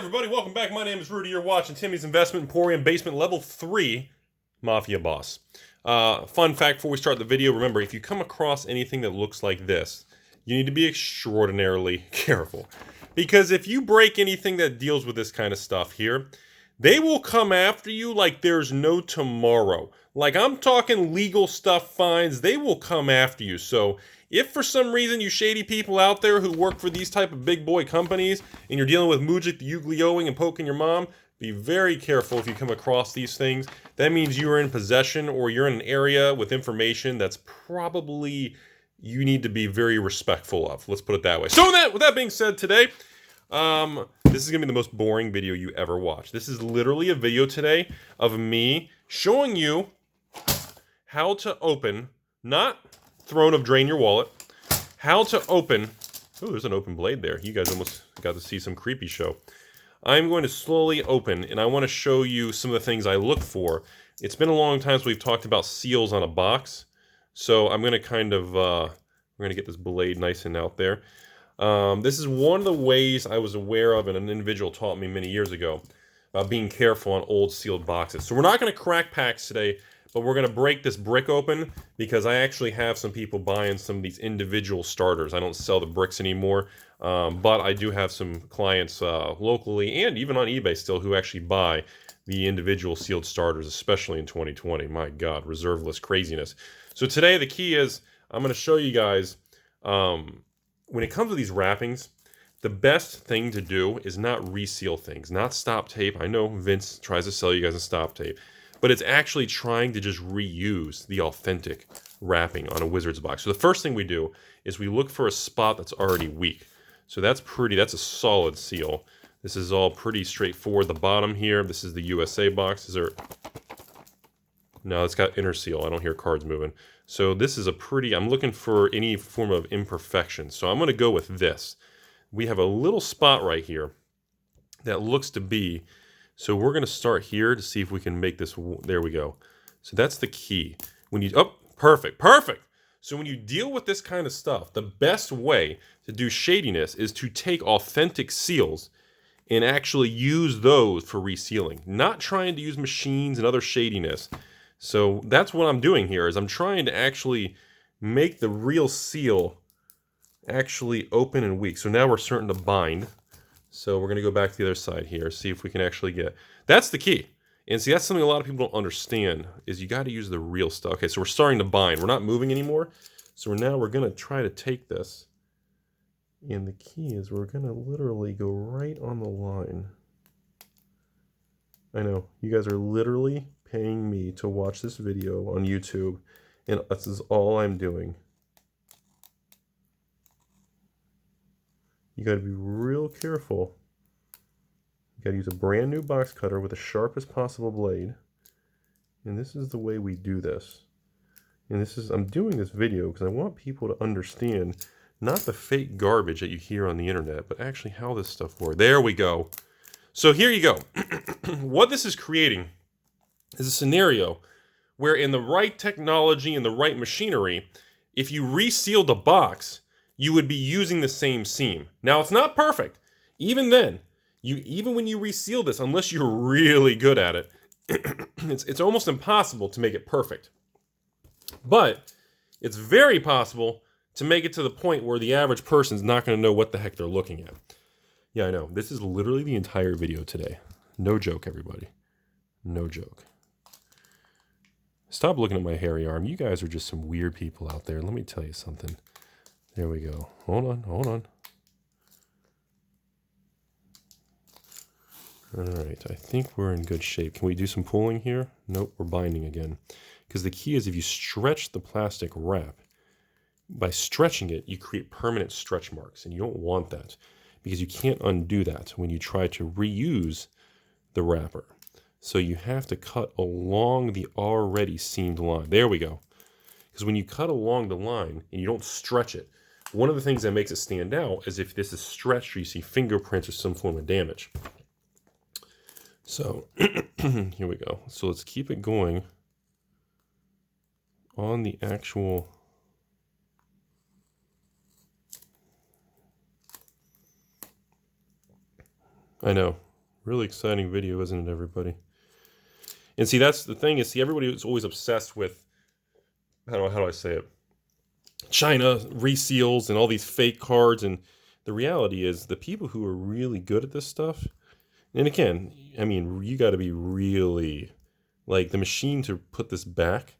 everybody, welcome back. My name is Rudy. You're watching Timmy's Investment Emporium Basement Level 3 Mafia Boss. Fun fact before we start the video, remember, if you come across anything that looks like this, you need to be extraordinarily careful. Because if you break anything that deals with this kind of stuff here, they will come after you like there's no tomorrow. Like, I'm talking legal stuff, fines, they will come after you. So if for some reason you shady people out there who work for these type of big boy companies and you're dealing with Mujik the Yuglioing and poking your mom, be very careful if you come across these things. That means you are in possession or you're in an area with information that's probably you need to be very respectful of. Let's put it that way. So with that being said today, this is going to be the most boring video you ever watch. This is literally a video today of me showing you how to open, not Throne of Drain Your Wallet, how to open, oh, there's an open blade there. You guys almost got to see some creepy show. I'm going to slowly open, and I want to show you some of the things I look for. It's been a long time since we've talked about seals on a box, so I'm going to kind of, we're going to get this blade nice and out there. This is one of the ways I was aware of, and an individual taught me many years ago, about being careful on old sealed boxes. So we're not going to crack packs today, but we're going to break this brick open because I actually have some people buying some of these individual starters. I don't sell the bricks anymore, but I do have some clients locally and even on eBay still who actually buy the individual sealed starters, especially in 2020. My God, reserve list craziness. So today the key is I'm going to show you guys when it comes to these wrappings, the best thing to do is not reseal things, not stop tape. I know Vince tries to sell you guys a stop tape, but it's actually trying to just reuse the authentic wrapping on a Wizard's box. So the first thing we do is we look for a spot that's already weak. So that's a solid seal. This is all pretty straightforward. The bottom here, this is the USA box. No, it's got inner seal. I don't hear cards moving. So this is I'm looking for any form of imperfection. So I'm going to go with this. We have a little spot right here that looks to be, so we're going to start here to see if we can make this, there we go. So that's the key. Perfect. So when you deal with this kind of stuff, the best way to do shadiness is to take authentic seals and actually use those for resealing, not trying to use machines and other shadiness. So that's what I'm doing here, is I'm trying to actually make the real seal actually open and weak. So now we're starting to bind. So we're going to go back to the other side here, see if we can actually get... That's the key. And see, that's something a lot of people don't understand, is you got to use the real stuff. Okay, so we're starting to bind. We're not moving anymore. So we're going to try to take this. And the key is we're going to literally go right on the line. I know, you guys are literally paying me to watch this video on YouTube, and this is all I'm doing. You got to be real careful. You got to use a brand new box cutter with the sharpest possible blade. And this is the way we do this. And I'm doing this video because I want people to understand not the fake garbage that you hear on the internet, but actually how this stuff works. There we go. So here you go. What this is creating is a scenario where in the right technology and the right machinery, if you resealed a box, you would be using the same seam. Now, it's not perfect. Even then, even when you reseal this, unless you're really good at it, it's almost impossible to make it perfect. But it's very possible to make it to the point where the average person's not going to know what the heck they're looking at. Yeah, I know. This is literally the entire video today. No joke, everybody. No joke. Stop looking at my hairy arm. You guys are just some weird people out there. Let me tell you something. There we go. Hold on. All right, I think we're in good shape. Can we do some pulling here? Nope, we're binding again. Because the key is if you stretch the plastic wrap, by stretching it, you create permanent stretch marks, and you don't want that because you can't undo that when you try to reuse the wrapper. So you have to cut along the already seamed line. There we go. Because when you cut along the line and you don't stretch it, one of the things that makes it stand out is if this is stretched or you see fingerprints or some form of damage. So here we go. So let's keep it going on the actual... I know. Really exciting video, isn't it, everybody? And see, that's the thing is, see, everybody is always obsessed with, how do I say it? China reseals and all these fake cards. And the reality is the people who are really good at this stuff, and again, I mean, you got to be really, like, the machine to put this back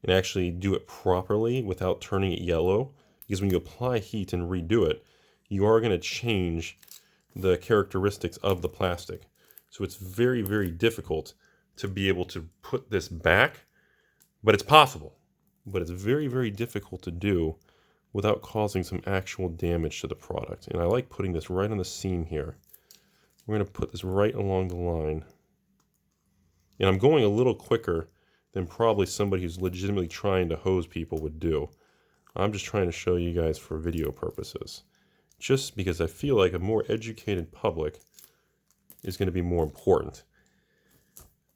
and actually do it properly without turning it yellow, because when you apply heat and redo it, you are going to change the characteristics of the plastic. So it's very, very difficult to be able to put this back, but it's possible. But it's very, very difficult to do without causing some actual damage to the product. And I like putting this right on the seam here. We're going to put this right along the line. And I'm going a little quicker than probably somebody who's legitimately trying to hose people would do. I'm just trying to show you guys for video purposes. Just because I feel like a more educated public is going to be more important.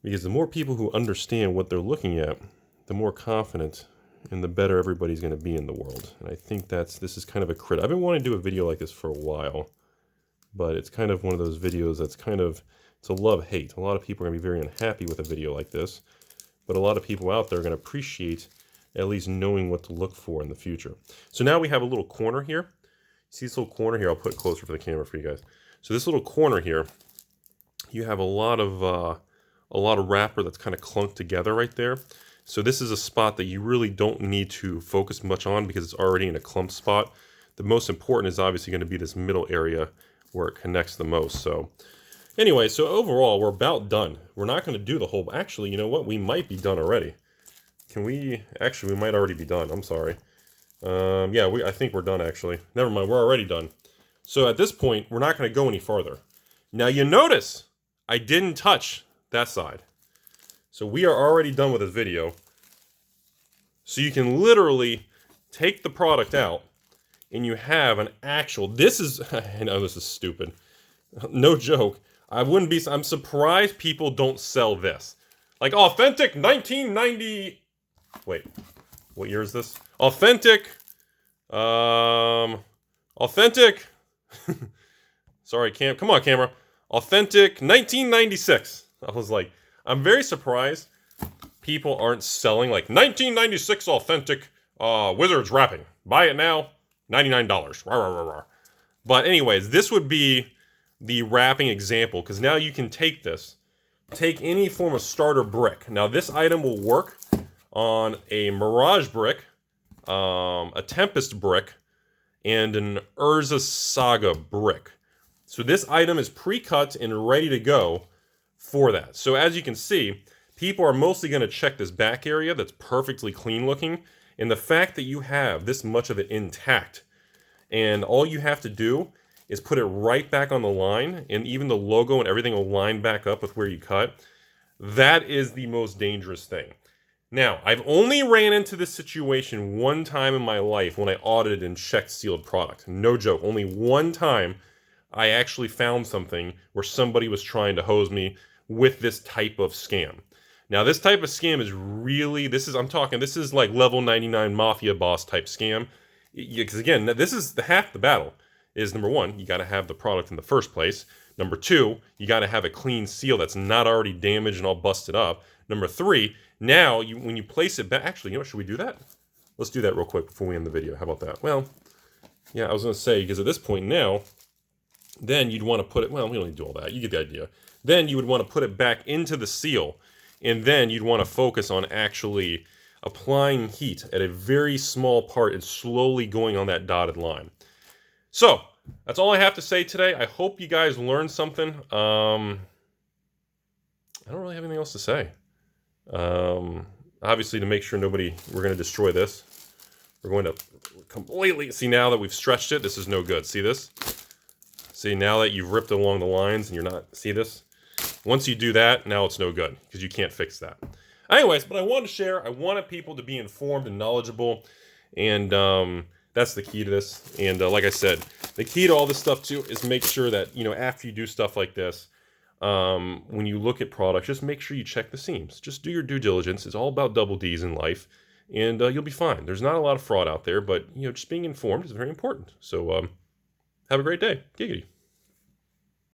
Because the more people who understand what they're looking at, the more confident and the better everybody's going to be in the world. And I think this is kind of a crit. I've been wanting to do a video like this for a while, but it's kind of one of those videos that's kind of, it's a love-hate. A lot of people are going to be very unhappy with a video like this, but a lot of people out there are going to appreciate at least knowing what to look for in the future. So now we have a little corner here. See this little corner here? I'll put it closer for the camera for you guys. So this little corner here, you have a lot of wrapper that's kind of clunked together right there. So this is a spot that you really don't need to focus much on because it's already in a clump spot. The most important is obviously going to be this middle area where it connects the most. So anyway, so overall, we're about done. We're not going to do the whole, actually, you know what? We might be done already. Actually, we might already be done. I'm sorry. Yeah, I think we're done, actually. Never mind, we're already done. So at this point, we're not going to go any farther. Now you notice I didn't touch that side. So we are already done with this video. So you can literally take the product out and you have an actual, this is, I know this is stupid. No joke. I'm surprised people don't sell this. Like authentic 1990, wait, what year is this? Authentic, sorry, come on, camera. Authentic 1996. I was like, I'm very surprised people aren't selling like 1996 authentic Wizards wrapping. Buy it now, $99. Rah, rah, rah, rah. But anyways, this would be the wrapping example, because now you can take this, take any form of starter brick. Now this item will work on a Mirage brick, a Tempest brick, and an Urza Saga brick. So this item is pre-cut and ready to go for that. So as you can see, people are mostly going to check this back area that's perfectly clean looking, and the fact that you have this much of it intact, and all you have to do is put it right back on the line, and even the logo and everything will line back up with where you cut. That is the most dangerous thing. Now, I've only ran into this situation one time in my life when I audited and checked sealed product. No joke, only one time I actually found something where somebody was trying to hose me with this type of scam. Now, this type of scam is really, this is like level 99 mafia boss type scam. Because again, this is half the battle. Is number one, you got to have the product in the first place. Number two, you got to have a clean seal that's not already damaged and all busted up. Number three, now when you place it back, actually, you know what, should we do that? Let's do that real quick before we end the video. How about that? Well, yeah, I was going to say, because at this point now, then you'd want to put it, well, we don't need to do all that. You get the idea. Then you would want to put it back into the seal, and then you'd want to focus on actually applying heat at a very small part and slowly going on that dotted line. So, that's all I have to say today. I hope you guys learned something. I don't really have anything else to say. Obviously, to make sure we're going to destroy this. We're going to completely, see now that we've stretched it, this is no good. See this? See, now that you've ripped along the lines and you're not, see this? Once you do that, now it's no good because you can't fix that. Anyways, but I wanted to share. I wanted people to be informed and knowledgeable, and that's the key to this. And like I said, the key to all this stuff too is make sure that, you know, after you do stuff like this, when you look at products, just make sure you check the seams. Just do your due diligence. It's all about double D's in life, and you'll be fine. There's not a lot of fraud out there, but, you know, just being informed is very important. So have a great day. Giggity.